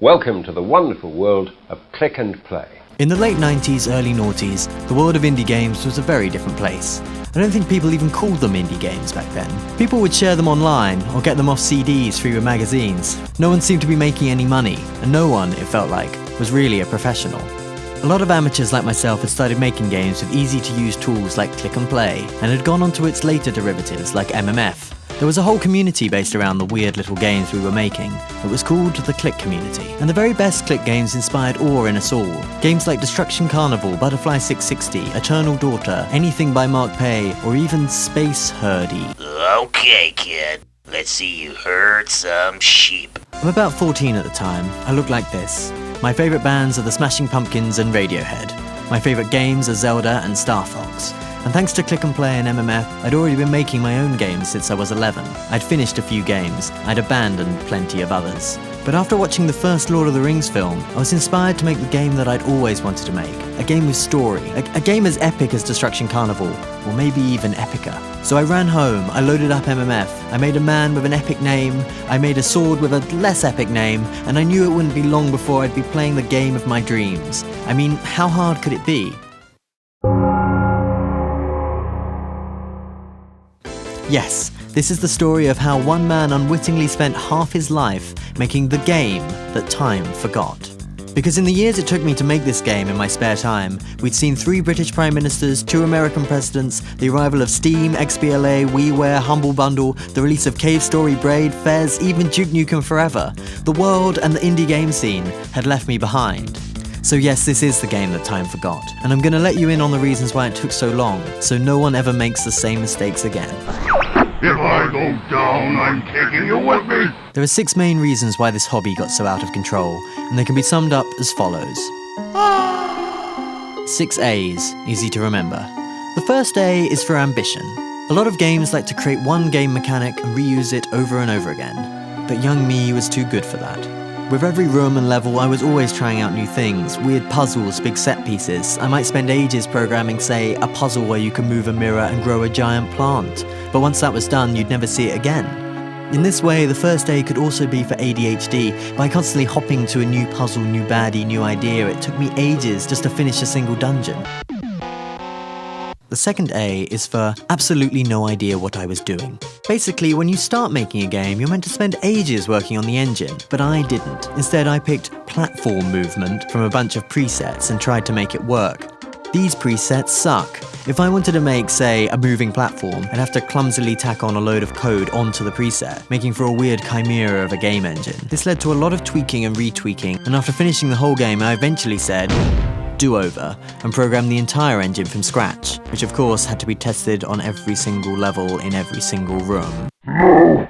Welcome to the wonderful world of click and play. In the late 90s, early noughties, the world of indie games was a very different place. I don't think people even called them indie games back then. People would share them online or get them off CDs free with magazines. No one seemed to be making any money, and no one, it felt like, was really a professional. A lot of amateurs like myself had started making games with easy-to-use tools like click and play, and had gone on to its later derivatives like MMF. There was a whole community based around the weird little games we were making. It was called the Click Community. And the very best Click games inspired awe in us all. Games like Destruction Carnival, Butterfly 660, Eternal Daughter, anything by Mark Pay, or even Space Hurdy. Okay, kid. Let's see you herd some sheep. I'm about 14 at the time. I look like this. My favourite bands are the Smashing Pumpkins and Radiohead. My favourite games are Zelda and Star Fox. And thanks to Click and Play and MMF, I'd already been making my own games since I was 11. I'd finished a few games, I'd abandoned plenty of others. But after watching the first Lord of the Rings film, I was inspired to make the game that I'd always wanted to make. A game with story. A game as epic as Destruction Carnival, or maybe even epicer. So I ran home, I loaded up MMF, I made a man with an epic name, I made a sword with a less epic name, and I knew it wouldn't be long before I'd be playing the game of my dreams. I mean, how hard could it be? Yes, this is the story of how one man unwittingly spent half his life making the game that time forgot. Because in the years it took me to make this game in my spare time, we'd seen 3 British Prime Ministers, 2 American Presidents, the arrival of Steam, XBLA, WiiWare, Humble Bundle, the release of Cave Story, Braid, Fez, even Duke Nukem Forever. The world and the indie game scene had left me behind. So yes, this is the game that time forgot, and I'm going to let you in on the reasons why it took so long, so no one ever makes the same mistakes again. If I go down, I'm taking you with me. There are 6 main reasons why this hobby got so out of control, and they can be summed up as follows. 6 A's, easy to remember. The first A is for ambition. A lot of games like to create one game mechanic and reuse it over and over again, but young me was too good for that. With every room and level, I was always trying out new things, weird puzzles, big set pieces. I might spend ages programming, say, a puzzle where you can move a mirror and grow a giant plant. But once that was done, you'd never see it again. In this way, the first A could also be for ADHD. By constantly hopping to a new puzzle, new baddie, new idea, it took me ages just to finish a single dungeon. The second A is for absolutely no idea what I was doing. Basically, when you start making a game, you're meant to spend ages working on the engine, but I didn't. Instead, I picked platform movement from a bunch of presets and tried to make it work. These presets suck. If I wanted to make, say, a moving platform, I'd have to clumsily tack on a load of code onto the preset, making for a weird chimera of a game engine. This led to a lot of tweaking and retweaking, and after finishing the whole game, I eventually said, do-over, and programmed the entire engine from scratch, which of course had to be tested on every single level in every single room. No!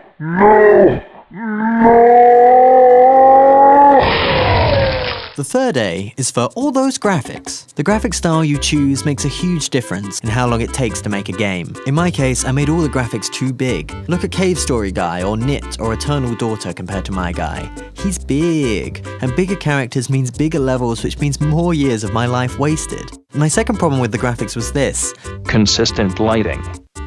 The third A is for all those graphics. The graphic style you choose makes a huge difference in how long it takes to make a game. In my case, I made all the graphics too big. Look at Cave Story Guy or Knit or Eternal Daughter compared to my guy. He's big, and bigger characters means bigger levels, which means more years of my life wasted. My second problem with the graphics was this: consistent lighting.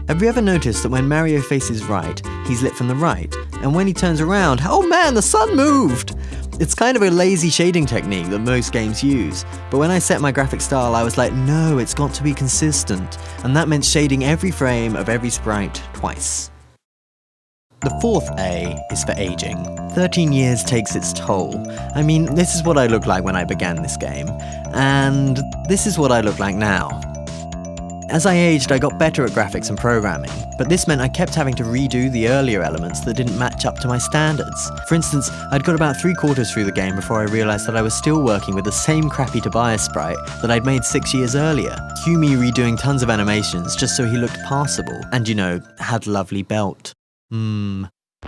Have you ever noticed that when Mario faces right, he's lit from the right, and when he turns around, oh man, the sun moved! It's kind of a lazy shading technique that most games use, but when I set my graphic style, I was like, no, it's got to be consistent, and that meant shading every frame of every sprite twice. The fourth A is for aging. 13 years takes its toll. I mean, this is what I looked like when I began this game, and this is what I look like now. As I aged, I got better at graphics and programming, but this meant I kept having to redo the earlier elements that didn't match up to my standards. For instance, I'd got about 3/4 through the game before I realised that I was still working with the same crappy Tobias sprite that I'd made 6 years earlier. Cue me redoing tons of animations just so he looked passable, and had lovely belt.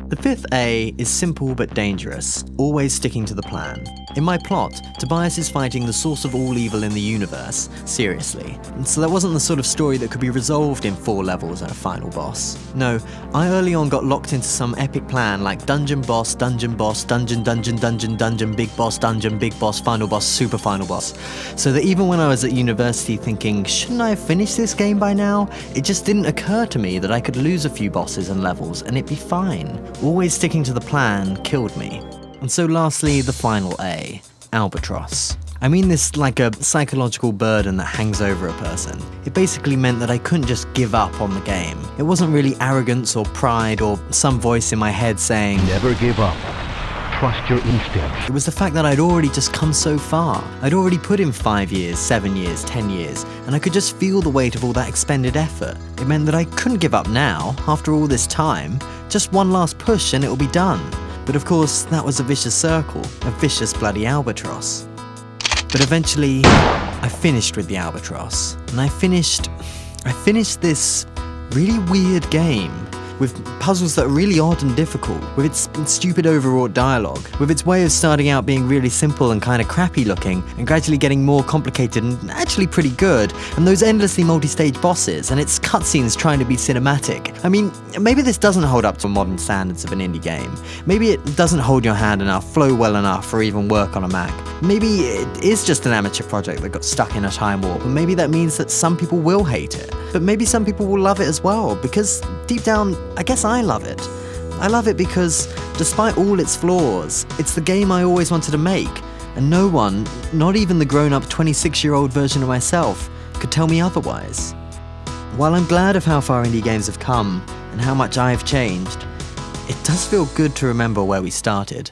The fifth A is simple but dangerous, always sticking to the plan. In my plot, Tobias is fighting the source of all evil in the universe, seriously. So that wasn't the sort of story that could be resolved in 4 levels and a final boss. No, I early on got locked into some epic plan like dungeon boss, dungeon, big boss, final boss, super final boss. So that even when I was at university thinking, shouldn't I have finished this game by now? It just didn't occur to me that I could lose a few bosses and levels and it'd be fine. Always sticking to the plan killed me. And so lastly, the final A, albatross. I mean this like a psychological burden that hangs over a person. It basically meant that I couldn't just give up on the game. It wasn't really arrogance or pride or some voice in my head saying, Never give up. Trust your instincts. it was the fact that I'd already just come so far. I'd already put in 5 years, 7 years, 10 years, and I could just feel the weight of all that expended effort. It meant that I couldn't give up now, after all this time. Just one last push and it'll be done. But of course, that was a vicious circle, a vicious bloody albatross. But eventually, I finished with the albatross, and I finished this really weird game with puzzles that are really odd and difficult, with its stupid overwrought dialogue, with its way of starting out being really simple and kind of crappy looking, and gradually getting more complicated and actually pretty good, and those endlessly multi-stage bosses, and its cutscenes trying to be cinematic. I mean, maybe this doesn't hold up to modern standards of an indie game. Maybe it doesn't hold your hand enough, flow well enough, or even work on a Mac. Maybe it is just an amateur project that got stuck in a time warp, and maybe that means that some people will hate it. But maybe some people will love it as well, because deep down, I guess I love it. I love it because, despite all its flaws, it's the game I always wanted to make, and no one, not even the grown-up 26-year-old version of myself, could tell me otherwise. While I'm glad of how far indie games have come, and how much I've changed, it does feel good to remember where we started.